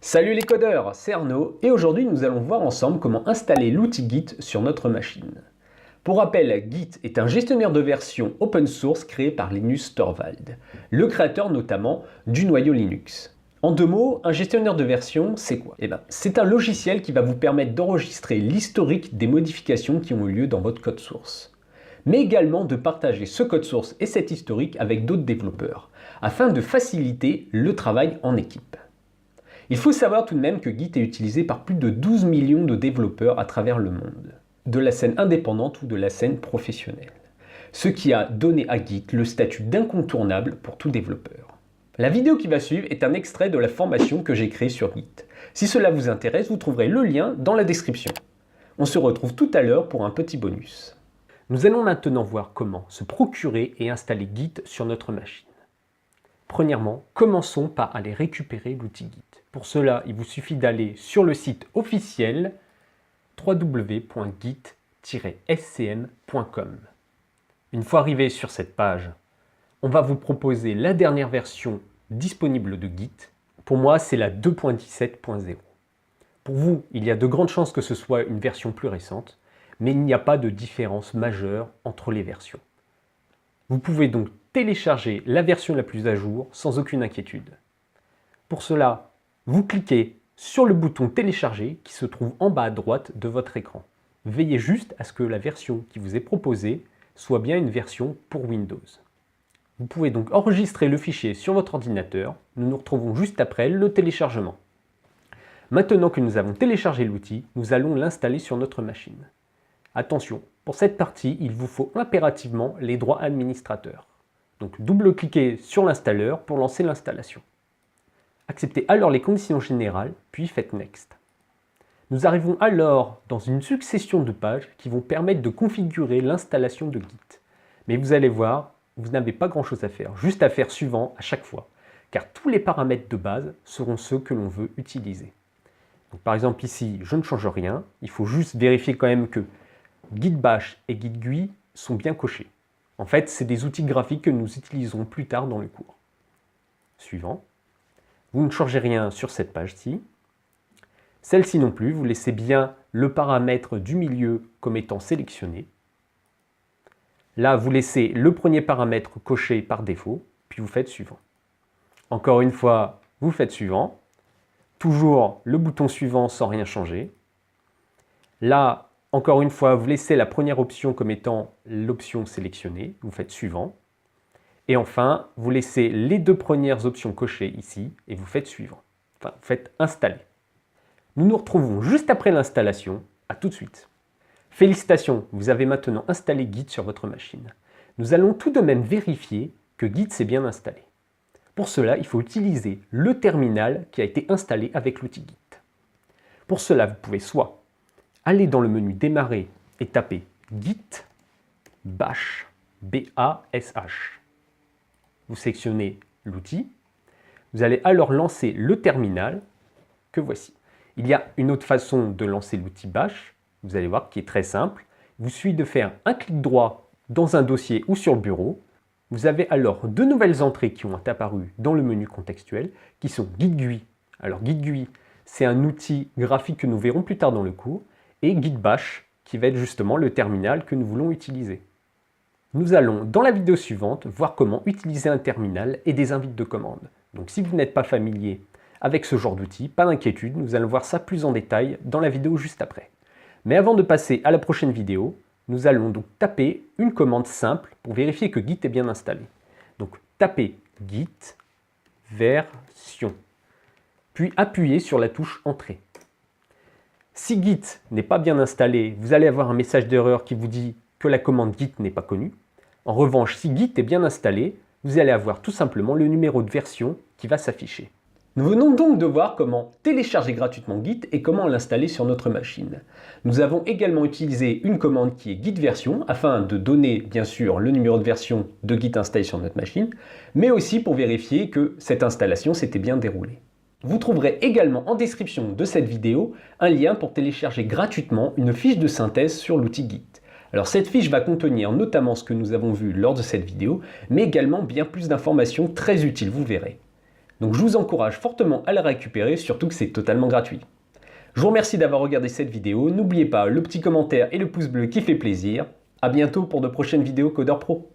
Salut les codeurs, c'est Arnaud et aujourd'hui nous allons voir ensemble comment installer l'outil Git sur notre machine. Pour rappel, Git est un gestionnaire de version open source créé par Linus Torvald, le créateur notamment du noyau Linux. En deux mots, un gestionnaire de version, c'est quoi? C'est un logiciel qui va vous permettre d'enregistrer l'historique des modifications qui ont eu lieu dans votre code source, mais également de partager ce code source et cet historique avec d'autres développeurs, afin de faciliter le travail en équipe. Il faut savoir tout de même que Git est utilisé par plus de 12 millions de développeurs à travers le monde, de la scène indépendante ou de la scène professionnelle, ce qui a donné à Git le statut d'incontournable pour tout développeur. La vidéo qui va suivre est un extrait de la formation que j'ai créée sur Git. Si cela vous intéresse, vous trouverez le lien dans la description. On se retrouve tout à l'heure pour un petit bonus. Nous allons maintenant voir comment se procurer et installer Git sur notre machine. Premièrement, commençons par aller récupérer l'outil Git. Pour cela, il vous suffit d'aller sur le site officiel www.git-scm.com. Une fois arrivé sur cette page, on va vous proposer la dernière version disponible de Git. Pour moi, c'est la 2.17.0. Pour vous, il y a de grandes chances que ce soit une version plus récente, mais il n'y a pas de différence majeure entre les versions. Vous pouvez donc télécharger la version la plus à jour sans aucune inquiétude. Pour cela, vous cliquez sur le bouton télécharger qui se trouve en bas à droite de votre écran. Veillez juste à ce que la version qui vous est proposée soit bien une version pour Windows. Vous pouvez donc enregistrer le fichier sur votre ordinateur. Nous nous retrouvons juste après le téléchargement. Maintenant que nous avons téléchargé l'outil, nous allons l'installer sur notre machine. Attention, pour cette partie, il vous faut impérativement les droits administrateurs. Donc double-cliquez sur l'installeur pour lancer l'installation. Acceptez alors les conditions générales, puis faites Next. Nous arrivons alors dans une succession de pages qui vont permettre de configurer l'installation de Git. Mais vous allez voir, vous n'avez pas grand-chose à faire, juste à faire suivant à chaque fois, car tous les paramètres de base seront ceux que l'on veut utiliser. Donc, par exemple ici, je ne change rien, il faut juste vérifier quand même que Git Bash et Git GUI sont bien cochés. En fait, c'est des outils graphiques que nous utiliserons plus tard dans le cours. Suivant. Vous ne changez rien sur cette page-ci. Celle-ci non plus, vous laissez bien le paramètre du milieu comme étant sélectionné. Là, vous laissez le premier paramètre coché par défaut, puis vous faites suivant. Encore une fois, vous faites suivant. Toujours le bouton suivant sans rien changer. Là, encore une fois, vous laissez la première option comme étant l'option sélectionnée, vous faites suivant. Et enfin, vous laissez les deux premières options cochées ici et vous faites suivant. Enfin, vous faites installer. Nous nous retrouvons juste après l'installation. À tout de suite. Félicitations, vous avez maintenant installé Git sur votre machine. Nous allons tout de même vérifier que Git s'est bien installé. Pour cela, il faut utiliser le terminal qui a été installé avec l'outil Git. Pour cela, vous pouvez soit aller dans le menu Démarrer et taper Git Bash, B-A-S-H. Vous sélectionnez l'outil. Vous allez alors lancer le terminal que voici. Il y a une autre façon de lancer l'outil Bash, vous allez voir, qui est très simple. Il vous suffit de faire un clic droit dans un dossier ou sur le bureau. Vous avez alors deux nouvelles entrées qui ont apparu dans le menu contextuel, qui sont Git GUI. Alors Git GUI, c'est un outil graphique que nous verrons plus tard dans le cours, et Git Bash, qui va être justement le terminal que nous voulons utiliser. Nous allons, dans la vidéo suivante, voir comment utiliser un terminal et des invites de commande. Donc si vous n'êtes pas familier avec ce genre d'outil, pas d'inquiétude, nous allons voir ça plus en détail dans la vidéo juste après. Mais avant de passer à la prochaine vidéo, nous allons donc taper une commande simple pour vérifier que Git est bien installé. Donc tapez Git version, puis appuyez sur la touche Entrée. Si Git n'est pas bien installé, vous allez avoir un message d'erreur qui vous dit que la commande Git n'est pas connue. En revanche, si Git est bien installé, vous allez avoir tout simplement le numéro de version qui va s'afficher. Nous venons donc de voir comment télécharger gratuitement Git et comment l'installer sur notre machine. Nous avons également utilisé une commande qui est Git version afin de donner bien sûr le numéro de version de Git installé sur notre machine, mais aussi pour vérifier que cette installation s'était bien déroulée. Vous trouverez également en description de cette vidéo un lien pour télécharger gratuitement une fiche de synthèse sur l'outil Git. Alors cette fiche va contenir notamment ce que nous avons vu lors de cette vidéo, mais également bien plus d'informations très utiles, vous verrez. Donc je vous encourage fortement à la récupérer, surtout que c'est totalement gratuit. Je vous remercie d'avoir regardé cette vidéo. N'oubliez pas le petit commentaire et le pouce bleu qui fait plaisir. A bientôt pour de prochaines vidéos Codeur Pro.